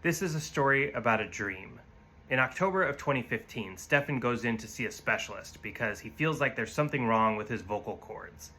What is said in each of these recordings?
This is a story about a dream. In October of 2015, Stefan goes in to see a specialist because he feels like there's something wrong with his vocal cords.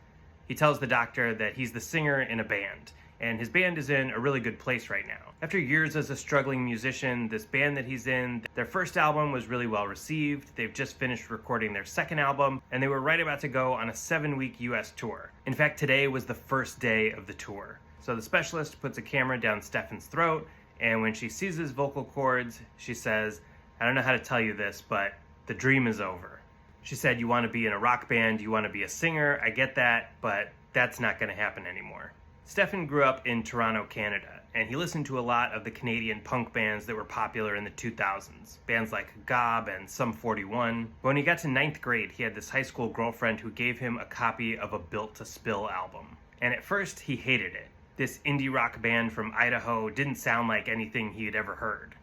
He tells the doctor that he's the singer in a band, and his band is in a really good place right now. After years as a struggling musician, this band that he's in, their first album was really well received. They've just finished recording their second album, and they were right about to go on a 7-week US tour. In fact, today was the first day of the tour. So the specialist puts a camera down Stefan's throat, and when she sees his vocal cords, she says, "I don't know how to tell you this, but the dream is over." She said, "You want to be in a rock band, you want to be a singer, I get that, but that's not going to happen anymore." Stefan grew up in Toronto, Canada, and he listened to a lot of the Canadian punk bands that were popular in the 2000s, bands like Gob and Sum 41. But when he got to 9th grade, he had this high school girlfriend who gave him a copy of a Built to Spill album. And at first, he hated it. This indie rock band from Idaho didn't sound like anything he had ever heard.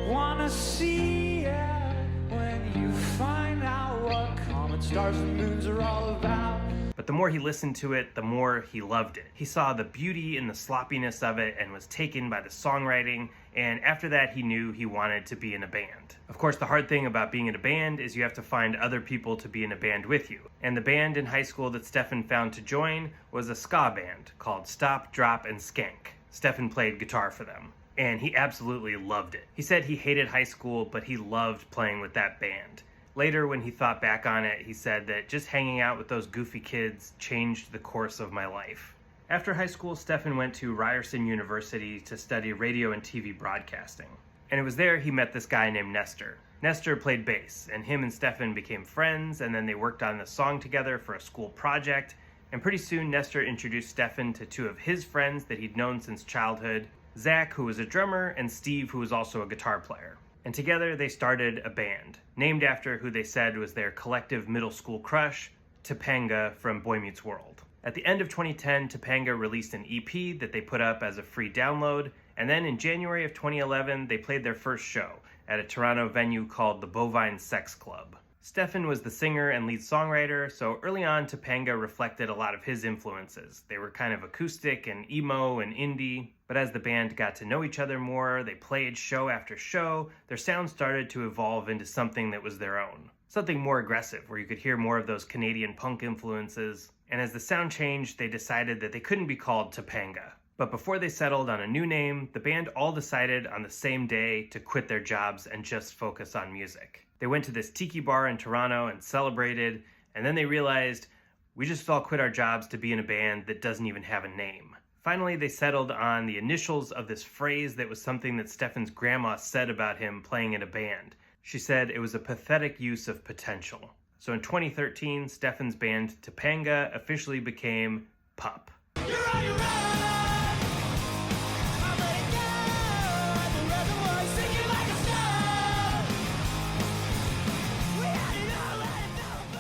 Wanna see it when you find out what comet stars and moons are all about. But the more he listened to it, the more he loved it. He saw the beauty in the sloppiness of it and was taken by the songwriting, and after that he knew he wanted to be in a band. Of course, the hard thing about being in a band is you have to find other people to be in a band with you. And the band in high school that Stefan found to join was a ska band called Stop, Drop, and Skank. Stefan played guitar for them, and he absolutely loved it. He said he hated high school, but he loved playing with that band. Later, when he thought back on it, he said that just hanging out with those goofy kids changed the course of my life. After high school, Stefan went to Ryerson University to study radio and TV broadcasting. And it was there he met this guy named Nestor. Nestor played bass, and him and Stefan became friends, and then they worked on this song together for a school project. And pretty soon, Nestor introduced Stefan to two of his friends that he'd known since childhood, Zach, who was a drummer, and Steve, who was also a guitar player. And together they started a band, named after who they said was their collective middle school crush, Topanga from Boy Meets World. At the end of 2010, Topanga released an EP that they put up as a free download, and then in January of 2011, they played their first show at a Toronto venue called the Bovine Sex Club. Stefan was the singer and lead songwriter, so early on Topanga reflected a lot of his influences. They were kind of acoustic and emo and indie, but as the band got to know each other more, they played show after show, their sound started to evolve into something that was their own. Something more aggressive, where you could hear more of those Canadian punk influences, and as the sound changed, they decided that they couldn't be called Topanga. But before they settled on a new name, the band all decided on the same day to quit their jobs and just focus on music. They went to this tiki bar in Toronto and celebrated, and then they realized, we just all quit our jobs to be in a band that doesn't even have a name. Finally, they settled on the initials of this phrase that was something that Stefan's grandma said about him playing in a band. She said it was a pathetic use of potential. So in 2013, Stefan's band Topanga officially became Pup.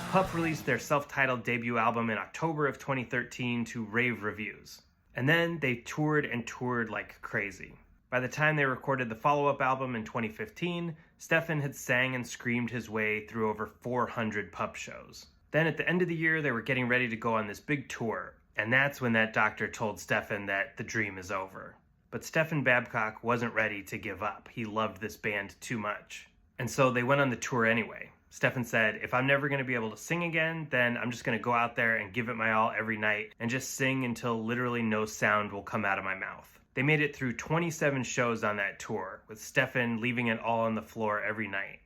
Pup released their self-titled debut album in October of 2013 to rave reviews. And then they toured and toured like crazy. By the time they recorded the follow-up album in 2015, Stefan had sang and screamed his way through over 400 Pup shows. Then at the end of the year, they were getting ready to go on this big tour, and that's when that doctor told Stefan that the dream is over. But Stefan Babcock wasn't ready to give up. He loved this band too much. And so they went on the tour anyway. Stefan said, if I'm never going to be able to sing again, then I'm just going to go out there and give it my all every night and just sing until literally no sound will come out of my mouth. They made it through 27 shows on that tour, with Stefan leaving it all on the floor every night.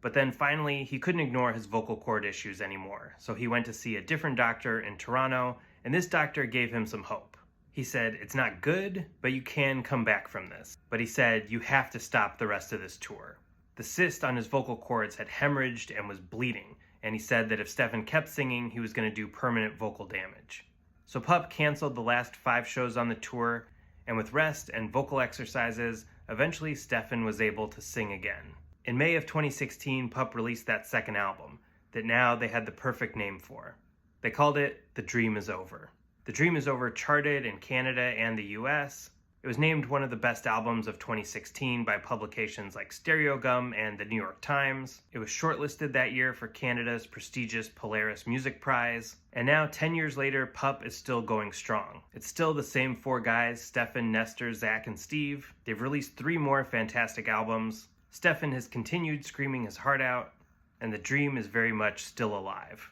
But then finally, he couldn't ignore his vocal cord issues anymore, so he went to see a different doctor in Toronto, and this doctor gave him some hope. He said, it's not good, but you can come back from this. But he said, you have to stop the rest of this tour. The cyst on his vocal cords had hemorrhaged and was bleeding, and he said that if Stefan kept singing, he was going to do permanent vocal damage. So Pup canceled the last 5 shows on the tour, and with rest and vocal exercises, eventually Stefan was able to sing again. In May of 2016, Pup released that second album, that now they had the perfect name for. They called it The Dream Is Over. The Dream Is Over charted in Canada and the US. It was named one of the best albums of 2016 by publications like Stereogum and the New York Times. It was shortlisted that year for Canada's prestigious Polaris Music Prize. And now, 10 years later, Pup is still going strong. It's still the same four guys, Stefan, Nestor, Zach, and Steve. They've released 3 more fantastic albums. Stefan has continued screaming his heart out, and the dream is very much still alive.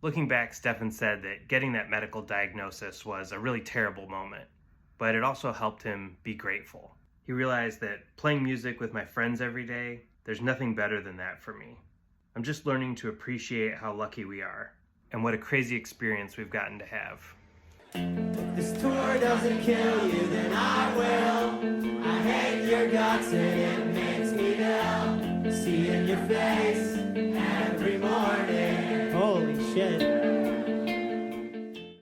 Looking back, Stefan said that getting that medical diagnosis was a really terrible moment, but it also helped him be grateful. He realized that playing music with my friends every day, there's nothing better than that for me. I'm just learning to appreciate how lucky we are, and what a crazy experience we've gotten to have. If this tour doesn't kill you, then I will. I hate your guts and it makes me ill. Seeing your face